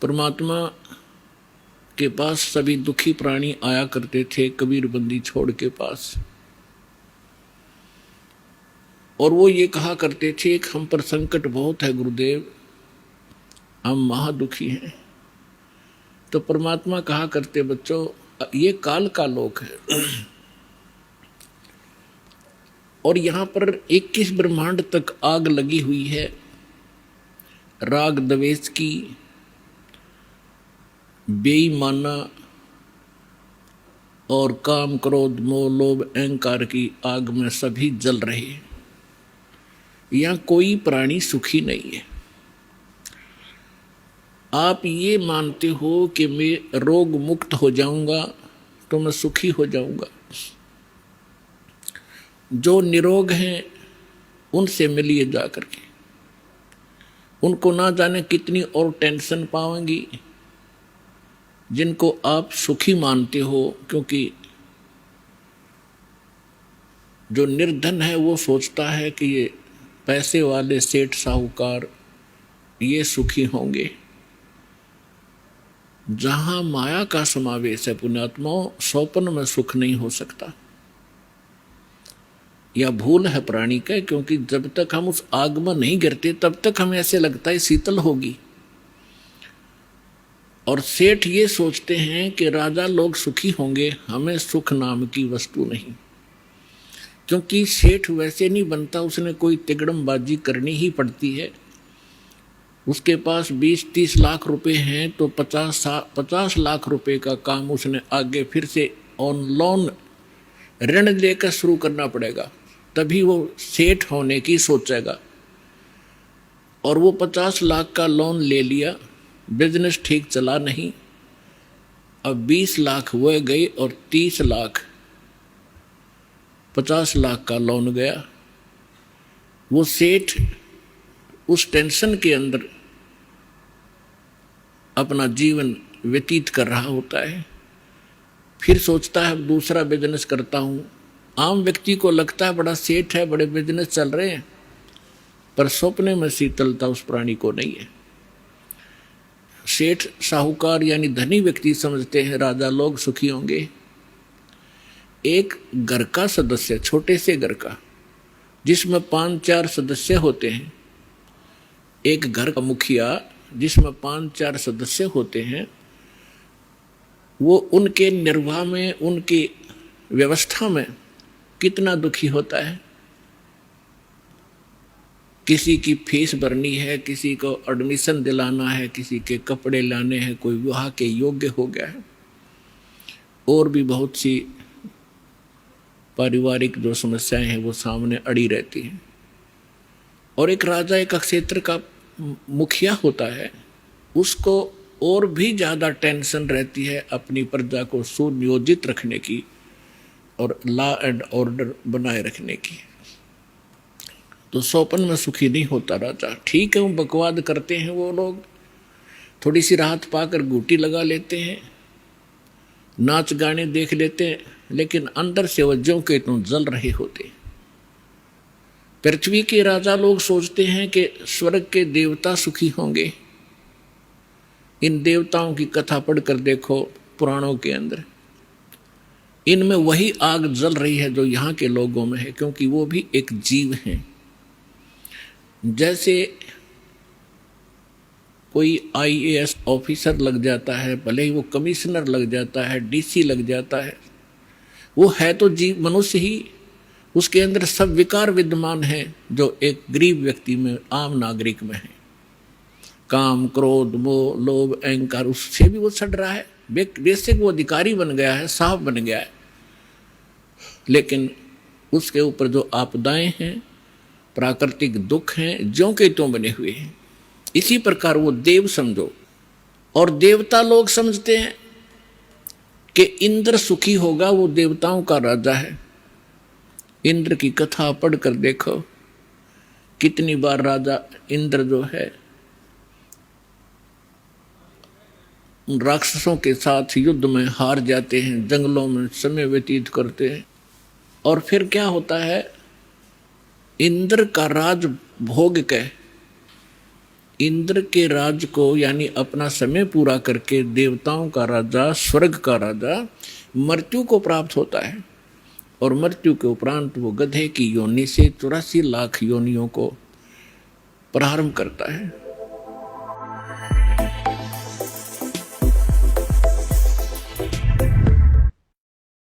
परमात्मा के पास सभी दुखी प्राणी आया करते थे कबीर बंदी छोड़ के पास, और वो ये कहा करते थे कि हम पर संकट बहुत है गुरुदेव, हम महादुखी हैं। तो परमात्मा कहा करते बच्चों ये काल का लोक है और यहाँ पर 21 ब्रह्मांड तक आग लगी हुई है राग द्वेष की, बेईमाना और काम क्रोध मोह लोभ अहंकार की आग में सभी जल रहे हैं। यहाँ कोई प्राणी सुखी नहीं है। आप ये मानते हो कि मैं रोग मुक्त हो जाऊंगा तो मैं सुखी हो जाऊंगा। जो निरोग हैं उनसे मिलिए जा करके, उनको ना जाने कितनी और टेंशन पाएंगी जिनको आप सुखी मानते हो, क्योंकि जो निर्धन है वो सोचता है कि ये पैसे वाले सेठ साहूकार ये सुखी होंगे। जहां माया का समावेश है पुण्यात्माओं, स्वप्न में सुख नहीं हो सकता। यह भूल है प्राणी का, क्योंकि जब तक हम उस आग में नहीं गिरते तब तक हमें ऐसे लगता है शीतल होगी। और सेठ ये सोचते हैं कि राजा लोग सुखी होंगे, हमें सुख नाम की वस्तु नहीं। क्योंकि सेठ वैसे नहीं बनता, उसने कोई तिगड़मबाजी करनी ही पड़ती है। उसके पास 20-30 लाख रुपए हैं तो 50 लाख रुपए का काम उसने आगे फिर से ऑन लोन ऋण लेकर शुरू करना पड़ेगा, तभी वो सेठ होने की सोचेगा। और वो 50 लाख का लोन ले लिया, बिजनेस ठीक चला नहीं, अब 20 लाख वो गए और 30 लाख 50 लाख का लोन गया। वो सेठ उस टेंशन के अंदर अपना जीवन व्यतीत कर रहा होता है। फिर सोचता है दूसरा बिजनेस करता हूं। आम व्यक्ति को लगता है बड़ा सेठ है, बड़े बिजनेस चल रहे हैं, पर सपने में शीतलता उस प्राणी को नहीं है। सेठ साहूकार यानी धनी व्यक्ति समझते हैं राजा लोग सुखी होंगे। एक घर का सदस्य, छोटे से घर का जिसमें 5-4 सदस्य होते हैं, एक घर का मुखिया जिसमें 5-4 सदस्य होते हैं, वो उनके निर्वाह में, उनकी व्यवस्था में कितना दुखी होता है। किसी की फीस भरनी है, किसी को एडमिशन दिलाना है, किसी के कपड़े लाने हैं, कोई विवाह के योग्य हो गया है, और भी बहुत सी पारिवारिक जो समस्याएं हैं वो सामने अड़ी रहती हैं। और एक राजा एक क्षेत्र का मुखिया होता है, उसको और भी ज़्यादा टेंशन रहती है अपनी प्रजा को सुनियोजित रखने की और लॉ एंड ऑर्डर बनाए रखने की। तो स्वप्न में सुखी नहीं होता राजा। ठीक है, वो बकवाद करते हैं, वो लोग थोड़ी सी राहत पाकर घूटी लगा लेते हैं, नाच गाने देख लेते हैं, लेकिन अंदर से वो ज्यों के त्यों जल रहे होते हैं। पृथ्वी के राजा लोग सोचते हैं कि स्वर्ग के देवता सुखी होंगे। इन देवताओं की कथा पढ़कर देखो पुराणों के अंदर, इनमें वही आग जल रही है जो यहाँ के लोगों में है, क्योंकि वो भी एक जीव हैं। जैसे कोई IAS ऑफिसर लग जाता है, भले ही वो कमिश्नर लग जाता है, DC लग जाता है, वो है तो जीव, मनुष्य ही, उसके अंदर सब विकार विद्यमान है जो एक गरीब व्यक्ति में, आम नागरिक में है। काम क्रोध मोह लोभ अहंकार, उससे भी वो सड़ रहा है। बेसिक वो अधिकारी बन गया है, साहब बन गया है, लेकिन उसके ऊपर जो आपदाएं हैं, प्राकृतिक दुख हैं, ज्यों के त्यों बने हुए हैं। इसी प्रकार वो देव समझो। और देवता लोग समझते हैं कि इंद्र सुखी होगा, वो देवताओं का राजा है। इंद्र की कथा पढ़कर देखो, कितनी बार राजा इंद्र जो है राक्षसों के साथ युद्ध में हार जाते हैं, जंगलों में समय व्यतीत करते हैं। और फिर क्या होता है, इंद्र का राज भोग के इंद्र के राज को यानी अपना समय पूरा करके देवताओं का राजा, स्वर्ग का राजा मृत्यु को प्राप्त होता है और मृत्यु के उपरांत वो गधे की योनि से 84 लाख योनियों को प्रारंभ करता है।